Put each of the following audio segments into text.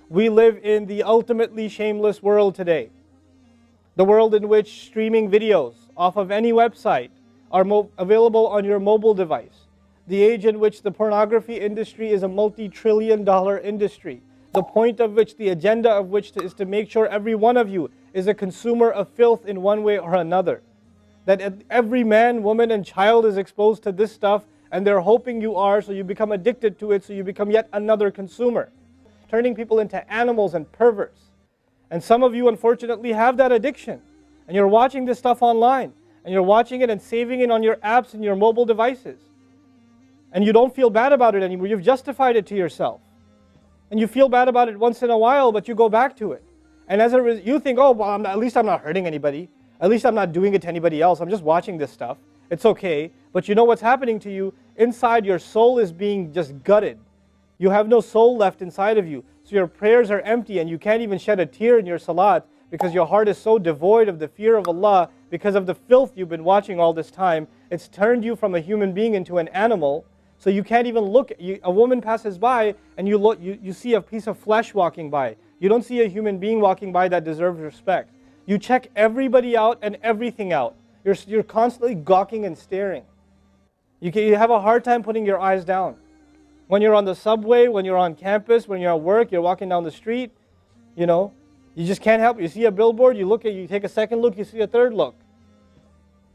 We live in the ultimately shameless world today. The world in which streaming videos off of any website are available on your mobile device. The age in which the pornography industry is a multi-trillion-dollar industry. The point of which, the agenda of which is to make sure every one of you is a consumer of filth in one way or another. That every man, woman, and child is exposed to this stuff, and they're hoping you are, so you become addicted to it, so you become yet another consumer. Turning people into animals and perverts. And some of you, unfortunately, have that addiction. And you're watching this stuff online. And you're watching it and saving it on your apps and your mobile devices. And you don't feel bad about it anymore. You've justified it to yourself. And you feel bad about it once in a while, but you go back to it. And as a result, you think, oh, well, at least I'm not hurting anybody. At least I'm not doing it to anybody else. I'm just watching this stuff. It's okay. But you know what's happening to you? Inside, your soul is being just gutted. You have no soul left inside of you. So your prayers are empty and you can't even shed a tear in your salat because your heart is so devoid of the fear of Allah because of the filth you've been watching all this time. It's turned you from a human being into an animal. So you can't even look. A woman passes by and you see a piece of flesh walking by. You don't see a human being walking by that deserves respect. You check everybody out and everything out. You're constantly gawking and staring. You have a hard time putting your eyes down. When you're on the subway, when you're on campus, when you're at work, you're walking down the street, you just can't help it. You see a billboard, you take a second look, you see a third look.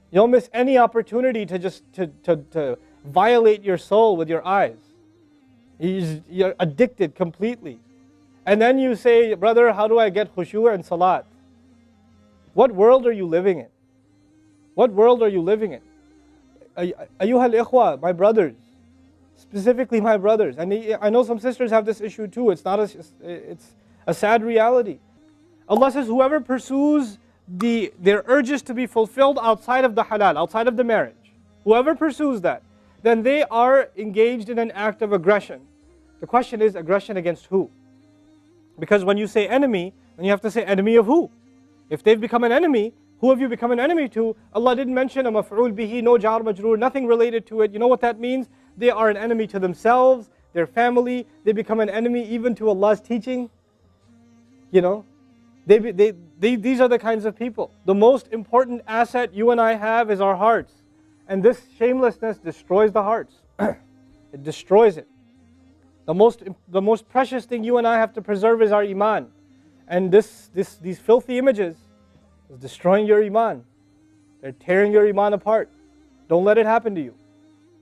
You don't miss any opportunity to just to violate your soul with your eyes. You're addicted completely. And then you say, brother, how do I get khushu' and salat? What world are you living in? What world are you living in? Ayyuhal ikhwa, my brothers. Specifically my brothers. And I know some sisters have this issue too. It's a sad reality. Allah says, whoever pursues their urges to be fulfilled outside of the halal, outside of the marriage, whoever pursues that, then they are engaged in an act of aggression. The question is, aggression against who? Because when you say enemy, then you have to say enemy of who? If they've become an enemy, who have you become an enemy to? Allah didn't mention a maf'ul bihi, no jar majroor, nothing related to it. You know what that means? They are an enemy to themselves, their family. They become an enemy even to Allah's teaching. These are the kinds of people. The most important asset you and I have is our hearts. And this shamelessness destroys the hearts. It destroys it. The most precious thing you and I have to preserve is our iman. And these filthy images is destroying your iman. They're tearing your iman apart. Don't let it happen to you.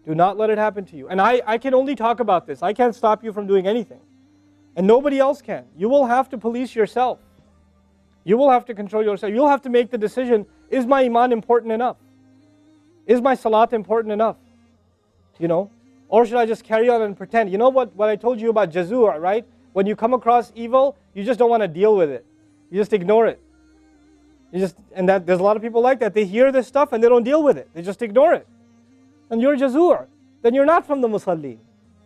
Do not let it happen to you. And I can only talk about this. I can't stop you from doing anything. And nobody else can. You will have to police yourself. You will have to control yourself. You'll have to make the decision, is my iman important enough? Is my salat important enough? Or should I just carry on and pretend? You know what I told you about jazur, right? When you come across evil, you just don't want to deal with it. You just ignore it. There's a lot of people like that. They hear this stuff and they don't deal with it. They just ignore it. And you're jazur. Then you're not from the musallin.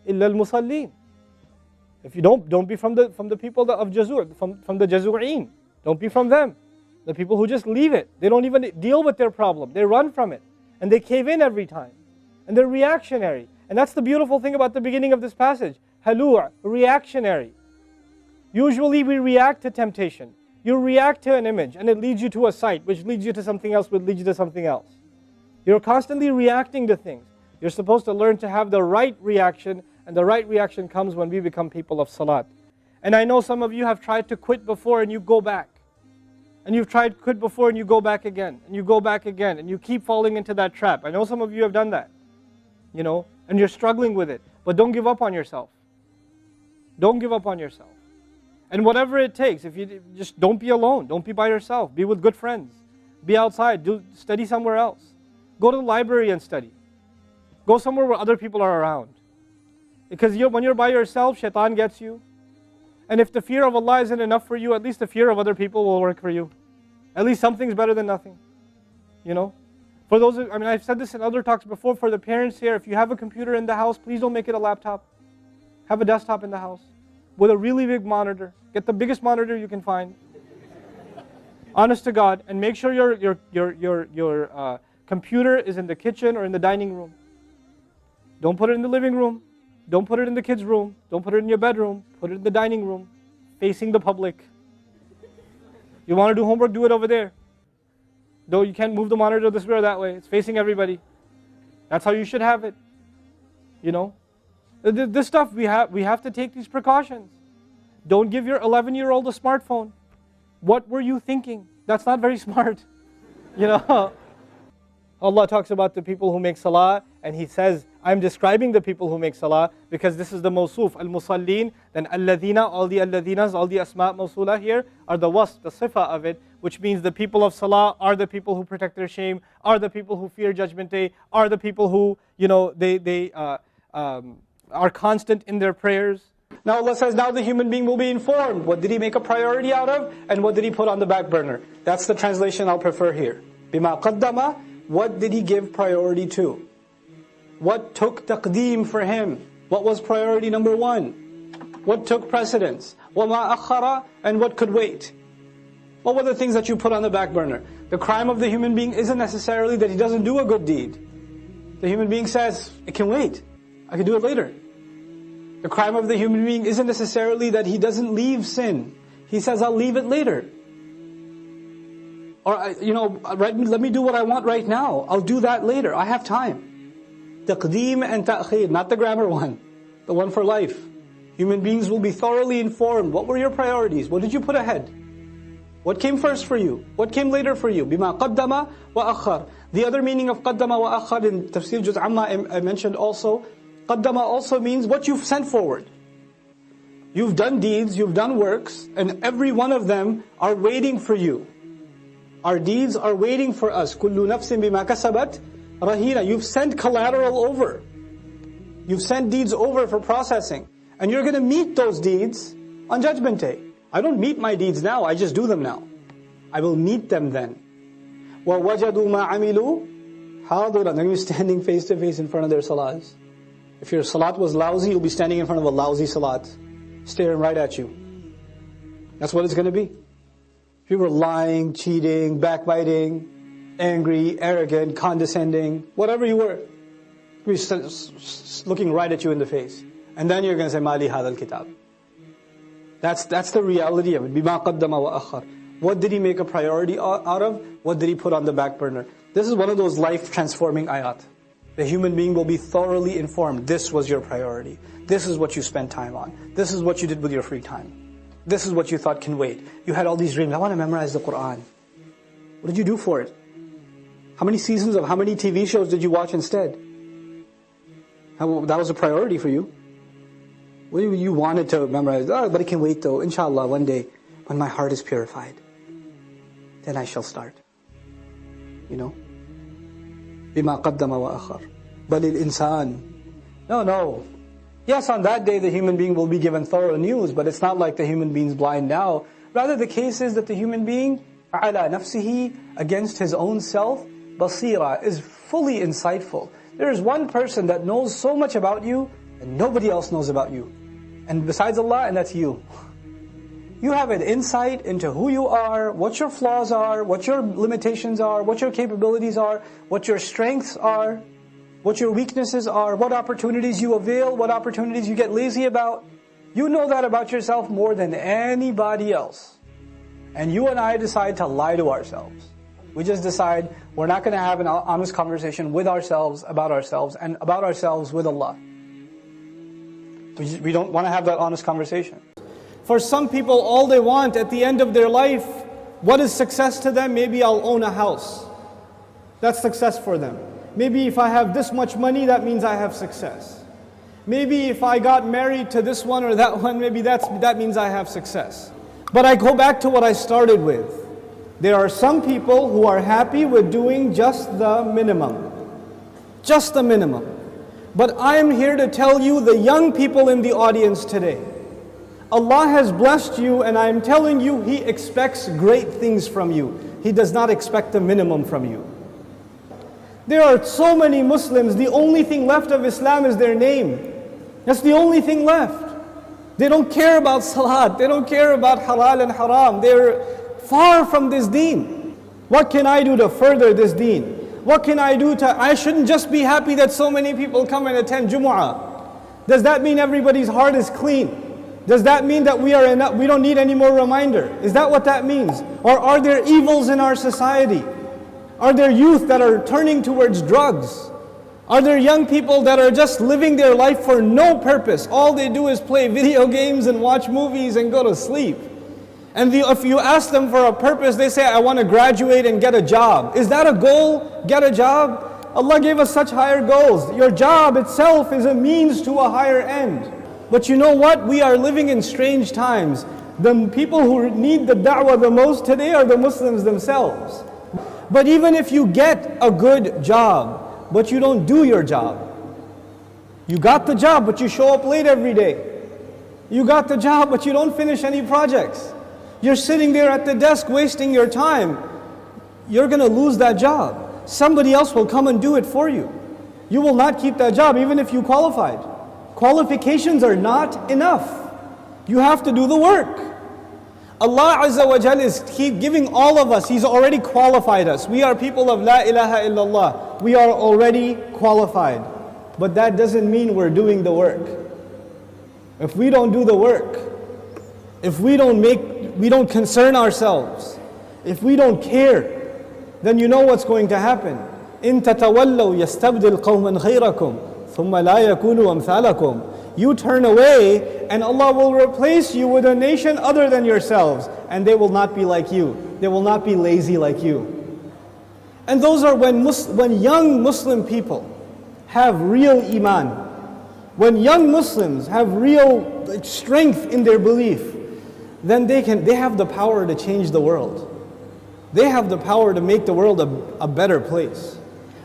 Illa al-musallin. If you don't be from the people of jazur, from the jazureen. Don't be from them. The people who just leave it. They don't even deal with their problem. They run from it. And they cave in every time. And they're reactionary. And that's the beautiful thing about the beginning of this passage. Halu', reactionary. Usually we react to temptation. You react to an image and it leads you to a site, which leads you to something else, which leads you to something else. You're constantly reacting to things. You're supposed to learn to have the right reaction, and the right reaction comes when we become people of salat. And I know some of you have tried to quit before and you go back. And you've tried to quit before and you go back again. And you go back again. And you keep falling into that trap. I know some of you have done that. And you're struggling with it. But don't give up on yourself. Don't give up on yourself. And whatever it takes, if you just don't be alone. Don't be by yourself. Be with good friends. Be outside. Study somewhere else. Go to the library and study. Go somewhere where other people are around. Because when you're by yourself, shaitan gets you. And if the fear of Allah isn't enough for you, at least the fear of other people will work for you. At least something's better than nothing. For those, I've said this in other talks before, for the parents here, if you have a computer in the house, please don't make it a laptop. Have a desktop in the house with a really big monitor. Get the biggest monitor you can find. Honest to God, and make sure your computer is in the kitchen or in the dining room. Don't put it in the living room. Don't put it in the kids' room. Don't put it in your bedroom. Put it in the dining room. facing the public. You want to do homework, do it over there. Though you can't move the monitor this way or that way. It's facing everybody. That's how you should have it. You know? This stuff, we have to take these precautions. Don't give your 11-year-old a smartphone. What were you thinking? That's not very smart. You know? Allah talks about the people who make salah, and He says, I'm describing the people who make salah because this is the mawsuf, al-musallin, then alladhina, all the alladhinas, all the asma' mawsula here are the wasf, the sifa of it, which means the people of salah are the people who protect their shame, are the people who fear judgment day, are the people who, you know, they are constant in their prayers. Now Allah says, now the human being will be informed. What did he make a priority out of? And what did he put on the back burner? That's the translation I'll prefer here. Bima qaddama, what did he give priority to? What took taqdeem for him? What was priority number one? What took precedence? وَمَا أَخَّرَ, and what could wait? What were the things that you put on the back burner? The crime of the human being isn't necessarily that he doesn't do a good deed. The human being says, it can wait. I can do it later. The crime of the human being isn't necessarily that he doesn't leave sin. He says, I'll leave it later. Or, let me do what I want right now. I'll do that later. I have time. Taqdeem and ta'khir, not the grammar one. The one for life. Human beings will be thoroughly informed. What were your priorities? What did you put ahead? What came first for you? What came later for you? Bima qaddama wa akhar. The other meaning of qaddama wa akhar in Tafsir Juz Amma I mentioned also. Qaddama also means what you've sent forward. You've done deeds, you've done works, and every one of them are waiting for you. Our deeds are waiting for us. Kullu nafsin bima kasabat rahina. You've sent collateral over. You've sent deeds over for processing. And you're going to meet those deeds on Judgment Day. I don't meet my deeds now, I just do them now. I will meet them then. وَوَجَدُوا مَا عَمِلُوا حَاضِرًا. They're going to be standing face to face in front of their salats. If your salat was lousy, you'll be standing in front of a lousy salat, staring right at you. That's what it's going to be. If you were lying, cheating, backbiting, angry, arrogant, condescending, whatever you were, he's looking right at you in the face. And then you're going to say, Mali hadal kitab. That's the reality of it. Bima qaddama wa akhar. What did he make a priority out of? What did he put on the back burner? This is one of those life-transforming ayat. The human being will be thoroughly informed. This was your priority. This is what you spent time on. This is what you did with your free time. This is what you thought can wait. You had all these dreams. I want to memorize the Qur'an. What did you do for it? How many seasons of how many TV shows did you watch instead? That was a priority for you. You wanted to memorize. Oh, but it can wait though. Inshallah, one day when my heart is purified, then I shall start. You know? بِمَا قَدَّمَ وَأَخَرَ بَلِ الْإِنسَانِ. No. Yes, on that day the human being will be given thorough news, but it's not like the human being's blind now. Rather, the case is that the human being, عَلَى نَفْسِهِ, against his own self, basira, is fully insightful. There is one person that knows so much about you, and nobody else knows about you. And besides Allah, and that's you. You have an insight into who you are, what your flaws are, what your limitations are, what your capabilities are, what your strengths are, what your weaknesses are, what opportunities you avail, what opportunities you get lazy about. You know that about yourself more than anybody else. And you and I decide to lie to ourselves. We just decide we're not going to have an honest conversation with ourselves, and about ourselves with Allah. We don't want to have that honest conversation. For some people, all they want at the end of their life, what is success to them? Maybe I'll own a house. That's success for them. Maybe if I have this much money, that means I have success. Maybe if I got married to this one or that one, maybe that means I have success. But I go back to what I started with. There are some people who are happy with doing just the minimum. Just the minimum. But I am here to tell you, the young people in the audience today, Allah has blessed you, and I am telling you, He expects great things from you. He does not expect the minimum from you. There are so many Muslims, the only thing left of Islam is their name. That's the only thing left. They don't care about salat, they don't care about halal and haram. They're far from this deen. What can I do to further this deen? What can I do I shouldn't just be happy that so many people come and attend Jumu'ah. Does that mean everybody's heart is clean? Does that mean that we don't need any more reminder? Is that what that means? Or are there evils in our society? Are there youth that are turning towards drugs? Are there young people that are just living their life for no purpose? All they do is play video games and watch movies and go to sleep. And if you ask them for a purpose, they say, I want to graduate and get a job. Is that a goal? Get a job? Allah gave us such higher goals. Your job itself is a means to a higher end. But you know what? We are living in strange times. The people who need the da'wah the most today are the Muslims themselves. But even if you get a good job, but you don't do your job, you got the job, but you show up late every day. You got the job, but you don't finish any projects. You're sitting there at the desk wasting your time. You're going to lose that job. Somebody else will come and do it for you. You will not keep that job even if you qualified. Qualifications are not enough. You have to do the work. Allah Azza wa Jal is giving all of us, He's already qualified us. We are people of La ilaha illallah. We are already qualified. But that doesn't mean we're doing the work. If we don't do the work, if we don't concern ourselves, if we don't care, then you know what's going to happen. إِن تَتَوَلَّوْا يَسْتَبْدِلْ قَوْمًا غَيْرَكُمْ ثُمَّ لَا يَكُونُوا أَمْثَالَكُمْ. You turn away and Allah will replace you with a nation other than yourselves, and they will not be like you. They will not be lazy like you. And those are when young Muslim people have real iman, when young Muslims have real strength in their belief, then they have the power to change the world. They have the power to make the world a better place.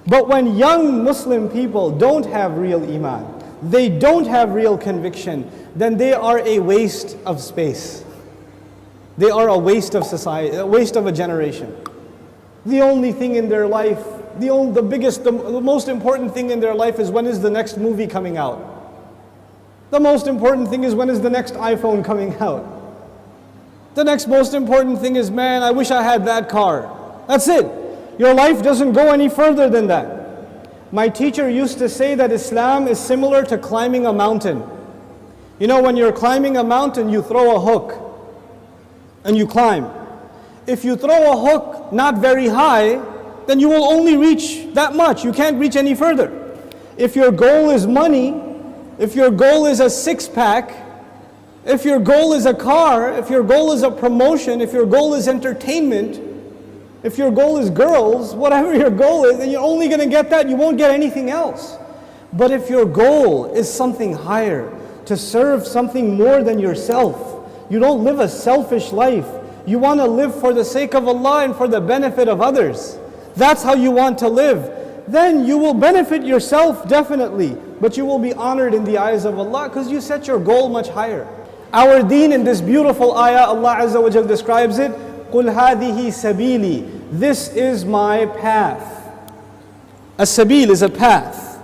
But when young Muslim people don't have real iman, they don't have real conviction, then they are a waste of space. They are a waste of society, a waste of a generation. The only thing in their life, the most important thing in their life is when is the next movie coming out. The most important thing is when is the next iPhone coming out. The next most important thing is, man, I wish I had that car. That's it. Your life doesn't go any further than that. My teacher used to say that Islam is similar to climbing a mountain. You know, when you're climbing a mountain, you throw a hook and you climb. If you throw a hook not very high, then you will only reach that much. You can't reach any further. If your goal is money, if your goal is a six-pack, if your goal is a car, if your goal is a promotion, if your goal is entertainment, if your goal is girls, whatever your goal is, then you're only going to get that, you won't get anything else. But if your goal is something higher, to serve something more than yourself, you don't live a selfish life, you want to live for the sake of Allah and for the benefit of others, that's how you want to live, then you will benefit yourself definitely, but you will be honored in the eyes of Allah because you set your goal much higher. Our deen in this beautiful ayah, Allah Azza wa Jal describes it, قُلْ هَذِهِ سَبِيلِي. This is my path. A sabil is a path.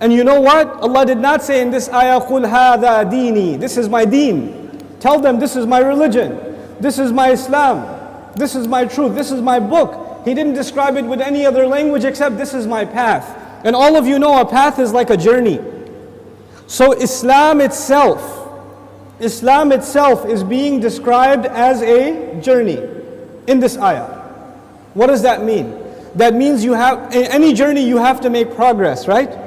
And you know what? Allah did not say in this ayah, قُلْ هَذَا دِينِي. This is my deen. Tell them this is my religion. This is my Islam. This is my truth. This is my book. He didn't describe it with any other language except this is my path. And all of you know a path is like a journey. So Islam itself is being described as a journey in this ayah. What does that mean? That means in any journey you have to make progress, right?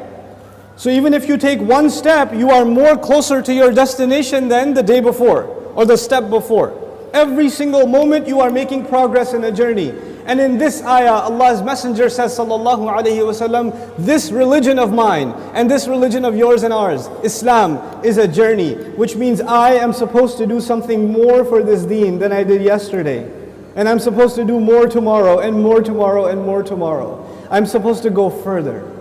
So even if you take one step, you are more closer to your destination than the day before or the step before. Every single moment you are making progress in a journey. And in this ayah, Allah's Messenger says, sallallahu alaihi wasallam, this religion of mine and this religion of yours and ours, Islam, is a journey, which means I am supposed to do something more for this deen than I did yesterday. And I'm supposed to do more tomorrow and more tomorrow and more tomorrow. I'm supposed to go further.